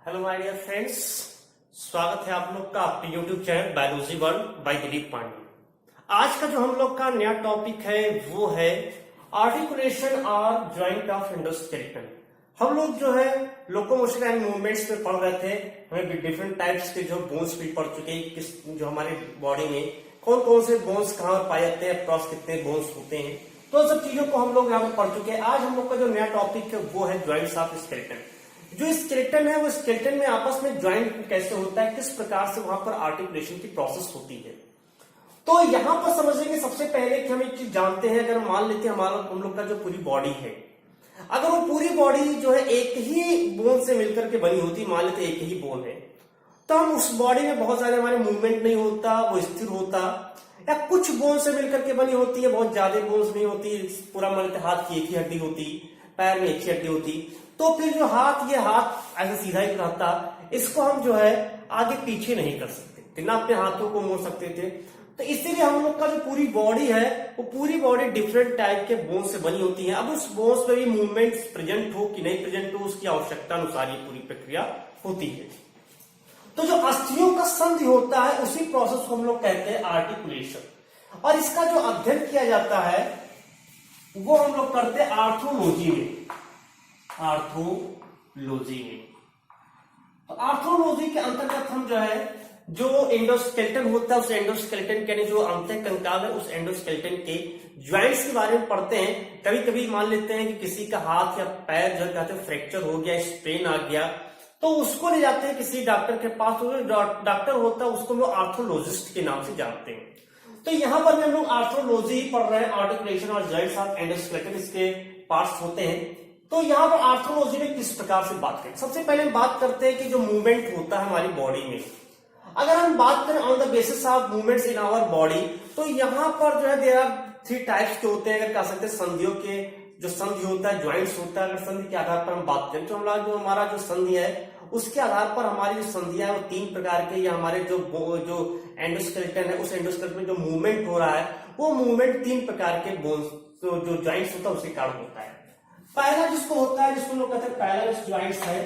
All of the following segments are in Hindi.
हेलो माय डियर फ्रेंड्स, स्वागत है आप लोग का अपने YouTube channel biology world by Dilip Pandey. आज का जो हम लोग का नया टॉपिक है वो है आर्टिकुलेशन और जॉइंट ऑफ एंडोस्केलेटन। हम लोग जो है लोकोमोशन एंड मूवमेंट्स में पढ़ रहे थे, हमें डिफरेंट टाइप्स के जो बोन्स भी पढ़ चुके हैं, किस जो हमारे बॉडी में कौन कौन से बोन्स कहाँ पाए जाते हैं, अप्रॉक्स कितने बोन्स होते हैं, तो सब चीजों को हम लोग यहाँ पर पढ़ चुके हैं। आज हम लोग का जो नया टॉपिक है वो है जॉइंट्स ऑफ स्केलेटन। जो स्केलेटन है वो स्केलेटन में आपस में ज्वाइंट कैसे होता है, किस प्रकार से वहां पर आर्टिकुलेशन की प्रोसेस होती है। तो यहां पर समझेंगे सबसे पहले कि हम एक चीज जानते हैं, अगर मान लेते हैं हम लोग का जो पूरी बॉडी है, अगर वो पूरी बॉडी जो है एक ही बोन से मिलकर के बनी होती, मान लेते एक ही बोन है, तो हम उस बॉडी में बहुत सारे हमारे मूवमेंट नहीं होता, वो स्थिर होता, या कुछ बोन से मिलकर के बनी होती है, बहुत ज्यादा बोन्स नहीं होती, पूरा मान लेते हाथ की एक ही हड्डी होती, पैर में एक ही हड्डी होती, तो फिर जो हाथ, ये हाथ ऐसे सीधा ही रहता, इसको हम जो है आगे पीछे नहीं कर सकते, ना अपने हाथों को मोड़ सकते थे। तो इसीलिए हम लोग का जो पूरी बॉडी है वो पूरी बॉडी डिफरेंट टाइप के बोन से बनी होती है। अब उस बोन्स में भी मूवमेंट्स प्रेजेंट हो कि नहीं प्रेजेंट हो, उसकी आवश्यकता अनुसार ये पूरी प्रक्रिया होती है। तो जो अस्थियों का संधि होता है उसी प्रोसेस को हम लोग कहते हैं आर्टिकुलेशन, और इसका जो अध्ययन किया जाता है वो हम लोग करते हैं आर्थ्रोलॉजी में। आर्थ्रोलॉजी में तो आर्थ्रोलॉजी के अंतर्गत हम जो है जो एंडोस्केलेटन होता है उस एंडोस्केलेटन के जो अंत कंकाल है उस एंडोस्केलेटन के ज्वाइंट्स के बारे में पढ़ते हैं। कभी कभी मान लेते हैं कि किसी का हाथ या पैर जो कहते हैं फ्रैक्चर हो गया, स्ट्रेन आ गया, तो उसको ले जाते हैं किसी डॉक्टर के पास, तो डॉक्टर होता है उसको लोग आर्थ्रोलॉजिस्ट के नाम से जानते हैं। तो यहां पर हम लोग आर्थ्रोलॉजी पढ़ रहे हैं, आर्टिकुलेशन और जॉइंट्स ऑफ एंडोस्केलेटन इसके पार्ट्स होते हैं। तो यहां पर आर्थ्रोलॉजी में किस प्रकार से बात करें, सबसे पहले हम बात करते हैं कि जो मूवमेंट होता है हमारी बॉडी में, अगर हम बात करें on the basis of movements in our body, तो यहां पर जो है देयर आर 3 टाइप्स के होते हैं। अगर कह सकते हैं संधियों के, जो संधि होता है ज्वाइंट्स होता है, अगर संधि के आधार पर हम बात करें तो हमारा जो संधि है उसके आधार पर हमारी जो संधियां है वो 3 प्रकार के, या हमारे जो एंडोस्केलेटन है उस एंडोस्केलेटन में जो मूवमेंट हो रहा है वो मूवमेंट 3 प्रकार के बोन्स जो ज्वाइंट्स होता है उसके कारण होता है। पहला जिसको होता है, जिसको लोग कहते हैं पैरेलल ज्वाइंट्स है,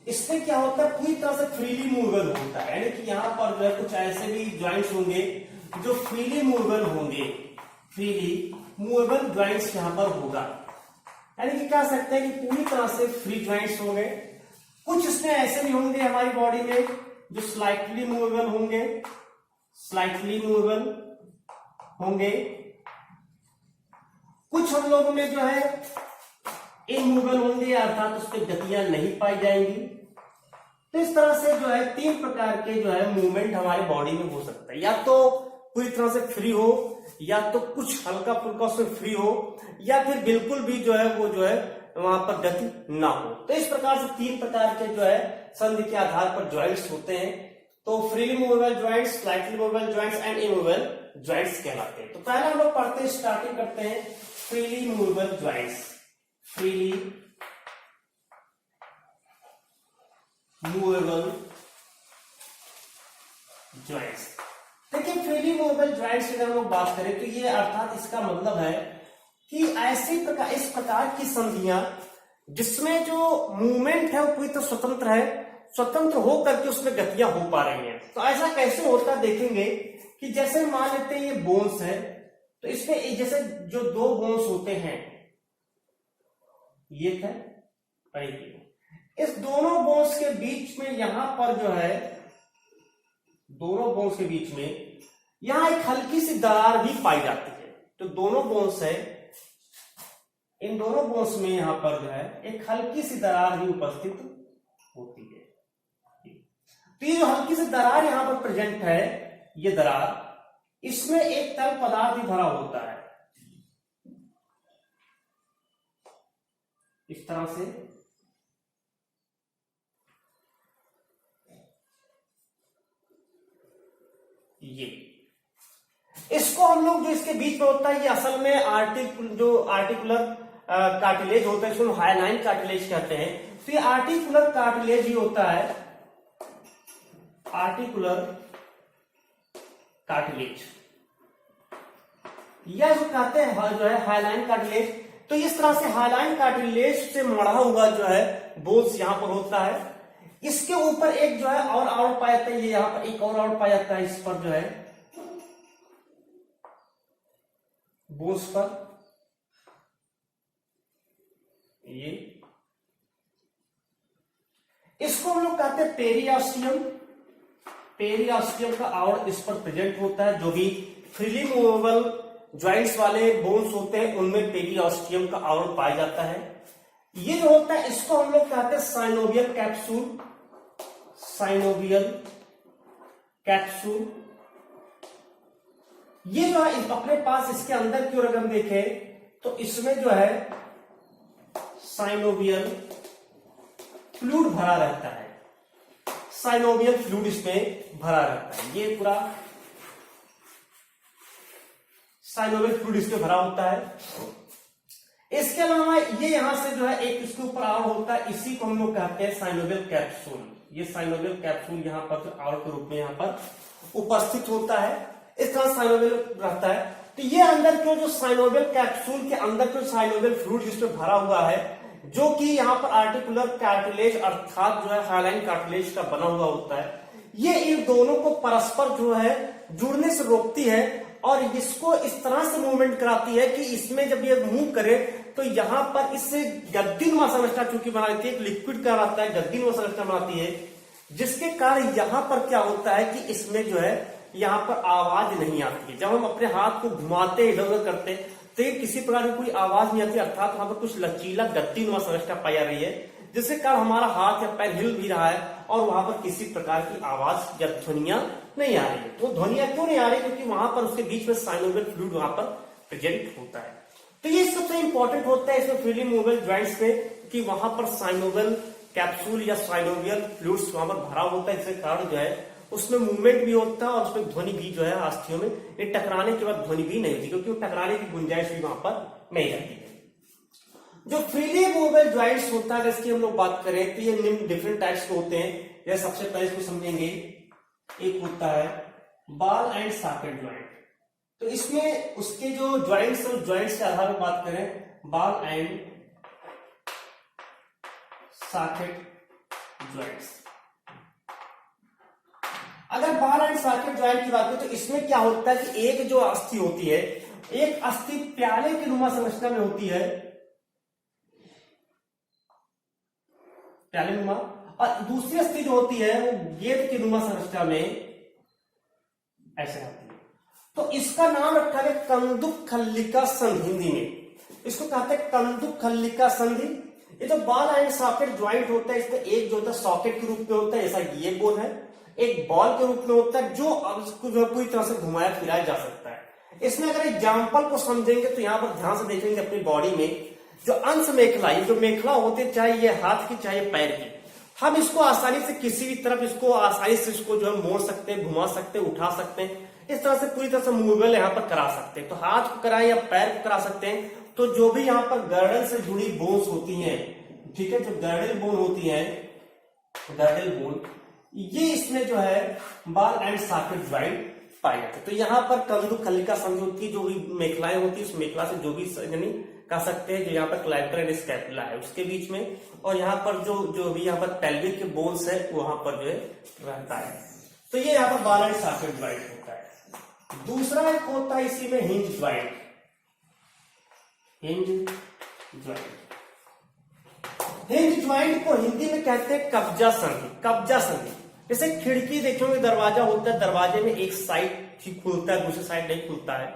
इसमें क्या होता है पूरी तरह से फ्रीली मूवेबल होता है, यानी कि यहाँ पर जो है कुछ ऐसे भी ज्वाइंट्स होंगे जो फ्रीली मूवेबल होंगे, फ्रीली मूवेबल ज्वाइंट्स यहाँ पर होगा, यानी कि कह सकते हैं कि पूरी तरह से फ्री ज्वाइंट्स होंगे। कुछ इसमें ऐसे भी होंगे हमारी बॉडी में जो स्लाइटली मूवेबल होंगे, स्लाइटली मूवेबल होंगे। कुछ हम लोगों में जो है इमूवेबल होंगे, अर्थात उस पर गतियां नहीं पाई जाएंगी। तो इस तरह से जो है 3 प्रकार के जो है मूवमेंट हमारे बॉडी में हो सकता है, या तो पूरी तरह से फ्री हो, या तो कुछ हल्का फुल्का उसमें फ्री हो, या फिर बिल्कुल भी जो है वो जो है वहां पर गति ना हो। तो इस प्रकार से 3 प्रकार के जो है संधि के आधार पर ज्वाइंट्स होते हैं। तो freely movable joints, slightly movable joints and immovable joints कहलाते हैं। तो पहला हम लोग पढ़ते हैं, स्टार्टिंग करते हैं freely movable joints. Freely movable joints, देखिए फ्रीली मूवेबल ज्वाइंट्स की अगर हम लोग बात करें तो ये अर्थात इसका मतलब है कि ऐसी प्रकार, इस प्रकार की संधियां जिसमें जो मूवमेंट है वो पूरी तरह स्वतंत्र है, स्वतंत्र हो करके उसमें गतियां हो पा रही हैं। तो ऐसा कैसे होता है देखेंगे कि जैसे मान लेते हैं ये बोन्स है, तो इसमें जैसे जो 2 बोन्स होते हैं, ये है और ये, इस दोनों बोन्स के बीच में यहां पर जो है, दोनों बोन्स के बीच में यहां एक हल्की सी दरार भी पाई जाती है। तो दोनों बोन्स है, इन दोनों बोन्स में यहां पर जो है एक हल्की सी दरार भी उपस्थित होती है। तो ये जो हल्की सी दरार यहां पर प्रेजेंट है, ये दरार, इसमें एक तरल पदार्थ भी भरा होता है, इस तरह से। ये इसको हम लोग जो इसके बीच में होता है ये असल में आर्टिकुलर कार्टिलेज होता है, इसको हाइलाइन कार्टिलेज कहते हैं। तो ये आर्टिकुलर कार्टिलेज ही होता है, आर्टिकुलर कार्टिलेज, यह जो कहते हैं जो है हाइलाइन कार्टिलेज। तो इस तरह से हाइलाइन कार्टिलेज से मढ़ा हुआ जो है बोन्स यहां पर होता है। इसके ऊपर एक जो है और पाया जाता है, ये यहां पर एक और पाया जाता है, इस पर जो है बोन्स पर ये, इसको हम लोग कहते हैं पेरियास्टियम। पेरियास्टियम का आवरण इस पर प्रेजेंट होता है। जो भी फ्रीली मूवेबल ज्वाइंट्स वाले बोन्स होते हैं उनमें पेरियास्टियम का आवरण पाया जाता है। ये जो होता है इसको हम लोग कहते हैं साइनोवियल कैप्सूल। साइनोवियल कैप्सूल ये जो है अपने पास इसके अंदर की ओर अगर हम देखें तो इसमें जो है साइनोवियल फ्लूइड भरा रहता है। साइनोवियल फ्लूइड इसमें भरा रहता है। ये पूरा साइनोवियल फ्लूइड इसमें भरा होता है। इसके अलावा ये यहां से जो है एक इसके ऊपर आवरण होता है, इसी को हम लोग कहते हैं साइनोवियल कैप्सूल। ये साइनोवियल कैप्सूल यहां पर जो आवरण के रूप में यहां पर उपस्थित होता है, इस तरह साइनोवियल रहता है। तो ये अंदर क्यों जो साइनोवियल कैप्सूल के अंदर जो साइनोवियल फ्लूइड जिसमें भरा हुआ है, जो कि यहाँ पर आर्टिकुलर कार्टिलेज अर्थात जो है हाइलाइन कार्टिलेज का बना हुआ होता है, ये इन दोनों को परस्पर जो है जुड़ने से रोकती है और इसको इस तरह से मूवमेंट कराती है कि इसमें जब ये मूव करे तो यहाँ पर इससे गद्दीनुमा संरचना चूंकि बना लेती है, एक लिक्विड कहलाता है, गद्दीनुमा संरचना बनाती है, जिसके कारण यहाँ पर क्या होता है कि इसमें जो है यहाँ पर आवाज नहीं आती है। जब हम अपने हाथ को घुमाते इधर उधर करते तो ये किसी प्रकार की कोई आवाज नहीं आती, अर्थात वहां पर कुछ लचीला गद्दीनुमा संरचना पाई जा रही है, जिसके कारण हमारा हाथ या पैर हिल भी रहा है और वहां पर किसी प्रकार की आवाज या ध्वनियां नहीं आ रही है। तो ध्वनियां क्यों नहीं आ रही? क्योंकि वहां पर उसके बीच में साइनोवियल फ्लूइड वहां पर प्रेजेंट होता है। तो ये सबसे इंपॉर्टेंट होता है इसमें फ्रीली मूवेबल ज्वाइंट्स पे कि वहां पर साइनोवियल कैप्सूल या साइनोवियल फ्लूइड्स वहां पर भरा होता है, जिसके कारण जो है उसमें मूवमेंट भी होता है और उसमें ध्वनि भी जो है अस्थियों में ये टकराने के बाद ध्वनि भी नहीं होती, क्योंकि टकराने की गुंजाइश भी वहां पर नहीं रहती है। जो फ्रीली मूवेबल ज्वाइंट्स होता है इसकी हम लोग बात करें तो ये निम्न डिफरेंट टाइप्स के होते हैं। जैसे सबसे पहले इसको समझेंगे, एक होता है बॉल एंड सॉकेट ज्वाइंट। तो इसमें उसके जो ज्वाइंट्स और ज्वाइंट्स के आधार पर बात करें, बॉल एंड सॉकेट ज्वाइंट्स। अगर बॉल एंड सॉकेट ज्वाइंट की बात करें तो इसमें क्या होता है कि एक जो अस्थि होती है, एक अस्थि प्याले की नुमा संरचना में होती है, प्याले नुमा, और दूसरी अस्थि जो होती है वो गेंद की नुमा संरचना में ऐसे आती है। तो इसका नाम रखा गया कंदुक खल्लिका संधि। हिंदी में इसको कहते हैं कंदुक खल्लिका संधि। ये जो बॉल एंड सॉकेट ज्वाइंट होता है इसका एक जो होता है सॉकेट के रूप में होता है, जैसा ये बोन है, एक बॉल के रूप में होता है जो पूरी तरह से घुमाया फिराया जा सकता है। इसमें अगर एग्जाम्पल को समझेंगे तो यहाँ पर ध्यान से देखेंगे अपनी बॉडी में जो अंश मेखला, ये जो मेखला होते हैं, चाहे ये हाथ की चाहे पैर की, हम इसको आसानी से किसी भी तरफ इसको आसानी से इसको जो है मोड़ सकते हैं, घुमा सकते हैं, उठा सकते हैं, इस तरह से पूरी तरह से मूवेबल यहाँ पर करा सकते हैं। तो हाथ को कराएं या पैर को करा सकते हैं। तो जो भी यहाँ पर गर्डल से जुड़ी बोन्स होती हैं, ठीक है, जो गर्डल बोन होती है, गर्डल बोन, ये इसमें जो है बॉल एंड सॉकेट ज्वाइंट पाए जाते हैं। तो यहाँ पर कंदुक खल्लिका संधि होती है, जो भी मेखलाएं होती है उस मेखला से जो भी यानी कह सकते हैं जो यहाँ पर क्लैविकुलर एंड स्कैपुला है उसके बीच में, और यहाँ पर जो भी यहाँ पर पेल्विक के बोन्स है वहां पर जो है रहता है। तो ये यहाँ पर बॉल एंड सॉकेट ज्वाइंट होता है। दूसरा एक होता है इसी में hinge joint. Hinge joint, hinge joint को हिंदी में कहते हैं कब्जा संधि। कब्जा संधि जैसे खिड़की देखोगे, दरवाजा होता है, दरवाजे में एक साइड ठीक खुलता है, दूसरी साइड नहीं खुलता है,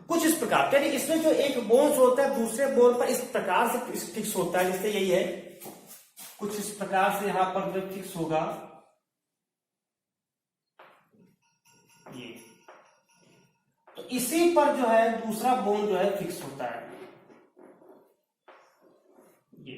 कुछ इस प्रकार। यानी इसमें जो एक बोन्स होता है दूसरे बोन पर इस प्रकार से फिक्स होता है, जैसे यही है, कुछ इस प्रकार से यहां पर जो फिक्स होगा ये, तो इसी पर जो है दूसरा बोन जो है फिक्स होता है ये।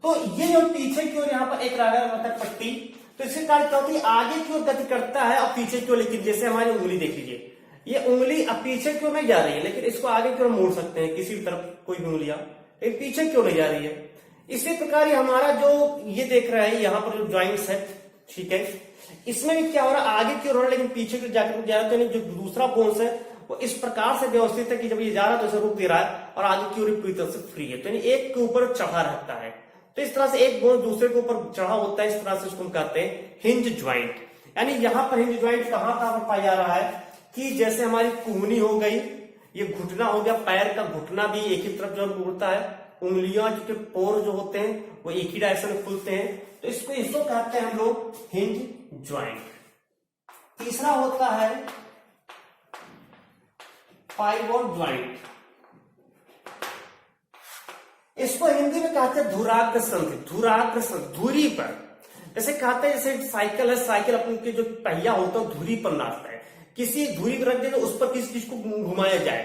तो ये जो पीछे की ओर यहाँ पर एक रागा होता है पट्टी, तो इसके कारण क्या होती है, आगे की ओर गति करता है और पीछे की ओर, लेकिन जैसे हमारी उंगली देख लीजिए, ये उंगली अब पीछे क्यों नहीं जा रही है, लेकिन इसको आगे क्यों मोड़ सकते हैं किसी भी तरफ, कोई भी उंगलियां, लेकिन पीछे क्यों नहीं जा रही है। इसी प्रकार हमारा जो ये देख रहा है यहाँ पर जो ज्वाइंट्स है, ठीक है, इसमें भी क्या हो रहा है, आगे की ओर हो रहा है लेकिन पीछे की जाकर जा रहा है। तो जो दूसरा बोन्स है वो इस प्रकार से व्यवस्थित है कि जब ये जा रहा है तो इसे रोक दे रहा है और आगे की ओर पूरी तरह से फ्री है, तो एक के ऊपर चढ़ा रहता है। तो इस तरह से एक बोन दूसरे के ऊपर चढ़ा होता है, इस तरह से उसको हम कहते हैं हिंज ज्वाइंट। यानी यहां पर हिंज ज्वाइंट कहां पर पाया जा रहा है कि जैसे हमारी कुहनी हो गई, ये घुटना हो गया, पैर का घुटना भी एक ही तरफ जो मुड़ता है, उंगलियां के पोर जो होते हैं वो एक ही डायरेक्शन में खुलते हैं, तो इसको कहते हैं हम लोग हिंज ज्वाइंट। तीसरा होता है पाइवोट ज्वाइंट। इसको हिंदी में कहते हैं धुराग्र संधि। धुराग्र संधि धुरी पर, जैसे कहते हैं जैसे साइकिल है, साइकिल अपने जो पहिया होता है धुरी पर नाचता है, किसी धुरी पर रख दे तो उस पर किसी चीज को घुमाया जाए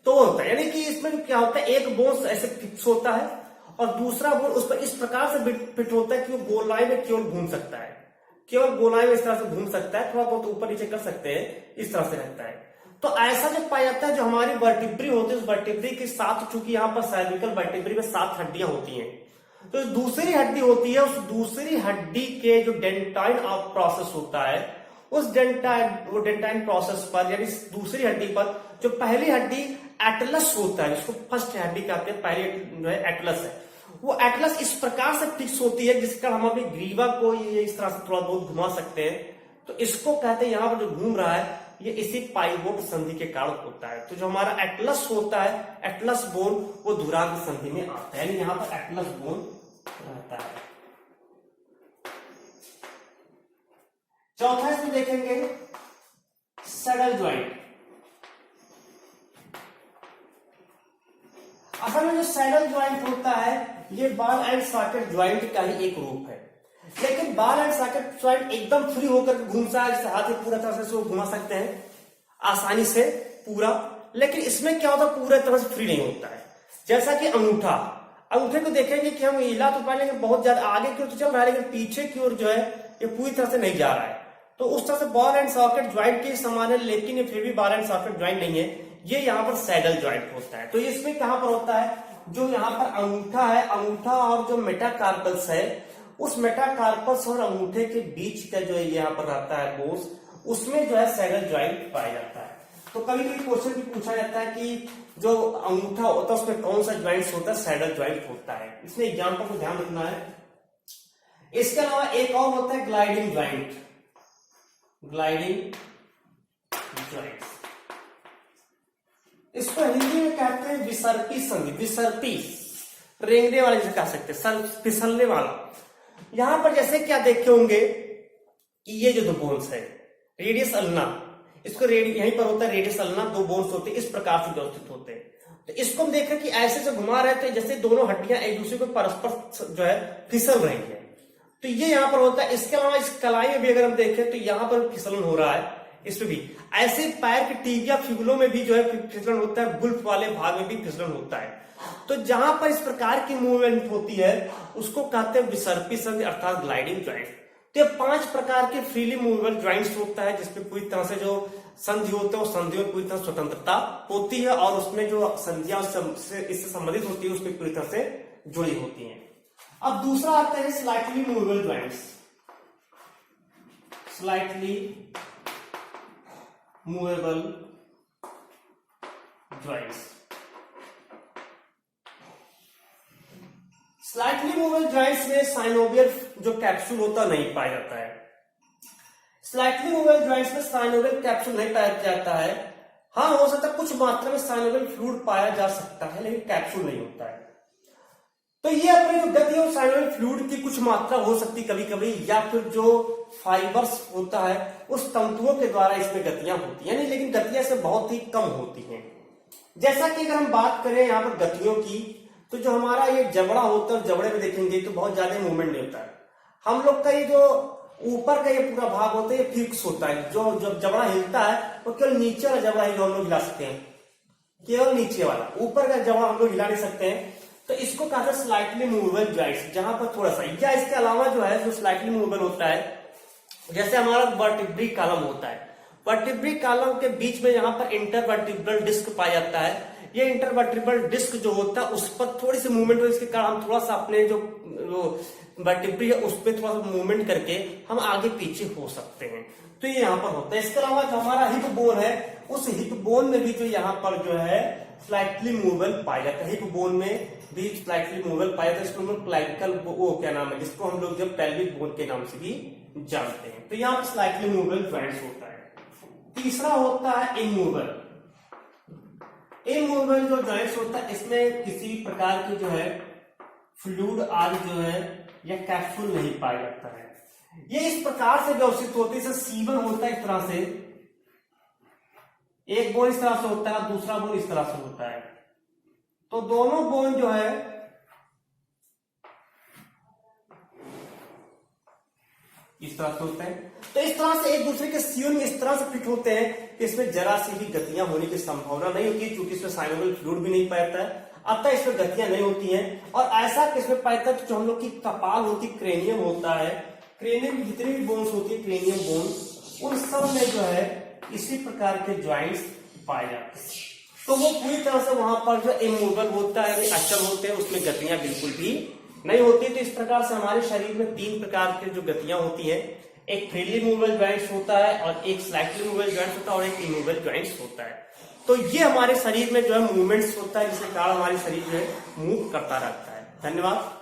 तो होता है। यानी कि इसमें क्या होता है, एक बोन ऐसे फिक्स होता है और दूसरा बोन उस पर इस प्रकार से फिट होता है कि वो गोलाई में केवल घूम सकता है, केवल गोलाई में इस तरह से घूम सकता है, थोड़ा बहुत ऊपर नीचे कर सकते हैं, इस तरह से रहता है। तो ऐसा जो पाया जाता है, जो हमारी वर्टिब्री होती है उस वर्टिब्री के साथ, चूंकि यहाँ पर सर्विकल वर्टिब्री में 7 हड्डियां होती हैं, तो दूसरी हड्डी होती है, उस दूसरी हड्डी के जो डेंटाइन प्रोसेस होता है, उस डेंटाइन प्रोसेस पर यानी दूसरी हड्डी पर जो पहली हड्डी एटलस होता है, जिसको फर्स्ट हड्डी कहते हैं, पहली जो है एटलस है, वो एटलस इस प्रकार से फिक्स होती है जिसका हम अपनी ग्रीवा को ये इस तरह से थोड़ा बहुत घुमा सकते हैं। तो इसको कहते हैं, यहां पर जो घूम रहा है ये इसी पाइवोट संधि के कारण होता है। तो जो हमारा एटलस होता है, एटलस बोन, वो धुराग्र संधि में आता है, यानी यहां पर एटलस बोन रहता है। चौथा इसमें देखेंगे सैडल ज्वाइंट। असल में जो सैडल ज्वाइंट होता है ये बॉल एंड सॉकेट ज्वाइंट का ही एक रूप है, लेकिन बॉल एंड सॉकेट ज्वाइंट एकदम फ्री होकर घूमता है, जैसे हाथ में पूरा तरह से घुमा सकते हैं आसानी से पूरा, लेकिन इसमें क्या होता है, पूरे तरह से फ्री नहीं होता है। जैसा कि अंगूठे को देखेंगे कि हम हिला तो पाए, लेकिन बहुत ज्यादा आगे की ओर तो चल रहा है, लेकिन पीछे की ओर जो है ये पूरी तरह से नहीं जा रहा है। तो उस तरह से बॉल एंड सॉकेट ज्वाइंट के समान है, लेकिन ये फिर भी बॉल एंड सॉकेट ज्वाइंट नहीं है, ये यहाँ पर सैडल ज्वाइंट होता है। तो इसमें कहां पर होता है, जो यहाँ पर अंगूठा है, अंगूठा और जो मेटाकार्पल्स है, उस मेटाकार्पस और अंगूठे के बीच का जो यहाँ पर रहता है बोस, उसमें जो है सैडल ज्वाइंट पाया जाता है। तो कभी कभी क्वेश्चन भी पूछा जाता है कि जो अंगूठा होता है उसमें कौन सा ज्वाइंट होता है, सैडल ज्वाइंट होता है। इसमें एग्जाम्पल को ध्यान रखना है। इसके अलावा एक और होता है ग्लाइडिंग ज्वाइंट। ग्लाइडिंग ज्वाइंट, इसको हिंदी में कहते हैं विसर्पी संधि। विसर्पी, रेंगने वाले जिसे कह सकते हैं, फिसलने वाला। यहां पर जैसे क्या देखे होंगे कि ये जो 2 बोन्स है, रेडियस अल्ना, इसको यहीं पर होता है रेडियस अल्ना, 2 बोन्स होते हैं, इस प्रकार से व्यवस्थित होते हैं। तो इसको हम देखें कि ऐसे से घुमा रहे थे जैसे दोनों हड्डियां एक दूसरे को परस्पर जो है फिसल रही है, तो ये यहां पर होता है। इसके अलावा इस कलाई में भी अगर हम देखें तो यहां पर फिसलन हो रहा है, इसमें भी ऐसे पैर के टिबिया फिबुलों में भी जो है फिसलन होता है, गुल्फ वाले भाग में भी फिसलन होता है। तो जहां पर इस प्रकार की मूवमेंट होती है उसको कहते हैं विसर्पी संधि अर्थात ग्लाइडिंग ज्वाइंट। तो ये 5 प्रकार के फ्रीली मूवेबल ज्वाइंट्स होता है, जिसपे पूरी तरह से जो संधि होते हैं वो संधियों में पूरी तरह स्वतंत्रता होती है, और उसमें जो संधियां इससे संबंधित होती है उसमें पूरी तरह से जुड़ी होती है। अब दूसरा आता है slightly movable joints. Slightly movable joints, slightly movable joints में साइनोवियल जो कैप्सूल होता नहीं पाया जाता है। स्लाइटली मूवेबल ज्वाइंट्स में साइनोवियल कैप्सूल नहीं पाया जाता है। हाँ, हो सकता है कुछ मात्रा में साइनोवियल फ्लूइड पाया जा सकता है, लेकिन कैप्सूल नहीं होता है। तो ये अपनी जो गति है साइनोवियल फ्लूइड की कुछ मात्रा हो सकती कभी कभी, या फिर जो फाइबर्स होता है उस तंतुओं के द्वारा इसमें गतियां होती हैं, लेकिन गतियां से बहुत ही कम होती हैं। जैसा कि अगर हम बात करें यहाँ पर गतियों की, तो जो हमारा ये जबड़ा होता है, जबड़े में देखेंगे तो बहुत ज्यादा मूवमेंट नहीं होता है। हम लोग का ये जो ऊपर का ये पूरा भाग होता है ये फिक्स होता है, जो जब जबड़ा हिलता है वो केवल नीचे वाला जबड़ा ही हम लोग हिला सकते हैं, केवल नीचे वाला, ऊपर का जबड़ा हम लोग हिला नहीं सकते हैं। तो इसको कहते हैं स्लाइटली मूवेबल ज्वाइंट्स, जहां पर थोड़ा सा, या इसके अलावा जो है जो स्लाइटली मूवेबल होता है, जैसे हमारा वर्टिब्री कॉलम होता है, वर्टिब्री कॉलम के बीच में यहाँ पर इंटरवर्टिब्रल डिस्क पाया जाता है। ये इंटरवर्टिब्रल डिस्क जो होता है उस पर थोड़ी सी मूवमेंट हो, इसके कारण हम थोड़ा सा अपने जो वर्टिब्री है उस पर थोड़ा सा मूवमेंट करके हम आगे पीछे हो सकते हैं। तो ये यहाँ पर होता है। इसके अलावा जो हमारा हिप बोन है, उस हिप बोन में भी जो यहाँ पर जो है स्लाइटली मूवेबल पाया जाता है। हिप बोन में भी स्लाइटली मूवेबल पाया जाता है, इसको हम लोग क्लाविकल वो क्या नाम है, जिसको हम लोग जब पेल्विक बोन के नाम से भी जानते हैं। तो यहाँ पर स्लाइटली मूवेबल जॉइंट्स होता है। तीसरा होता है इमूवेबल। इमूवेबल जो जॉइंट्स होता है, इसमें किसी प्रकार की जो है फ्लूइड आदि जो है या कैप्सूल नहीं पाया जाता है। ये इस प्रकार से व्यवस्थित होते हैं, जैसे सीवन होता है इस तरह से, एक बोन इस तरह से होता है, दूसरा बोन इस तरह से होता है। तो दोनों बोन जो है इस तरह से होते हैं। तो इस तरह से एक दूसरे के सीवन में इस तरह से फिट होते हैं कि इसमें जरा सी भी गतियां होने की संभावना नहीं होती, क्योंकि इसमें साइनोवियल फ्लूइड भी नहीं पाता है, अतः इसमें गतियां नहीं होती हैं। और ऐसा किसमें पाता है, जो हम लोग की कपाल होती, क्रेनियम होता है, क्रेनियम की जितनी भी बोन्स होती है, क्रेनियम बोन, उन सब में जो है इसी प्रकार के ज्वाइंट्स पाए जाते हैं। तो वो पूरी तरह से वहां पर जो इमूवेबल होता है, अचल होते हैं, उसमें गतियां बिल्कुल भी नहीं होती। तो इस प्रकार से हमारे शरीर में 3 प्रकार के जो गतियां होती है, एक फ्रीली मूवेबल ज्वाइंट्स होता है, और एक स्लाइटली मूवेबल ज्वाइंट्स होता है, और एक इमूवेबल ज्वाइंट्स होता है। तो ये हमारे शरीर में जो है मूवमेंट्स होता है, जिसके कारण हमारे शरीर जो है मूव करता रहता है। धन्यवाद।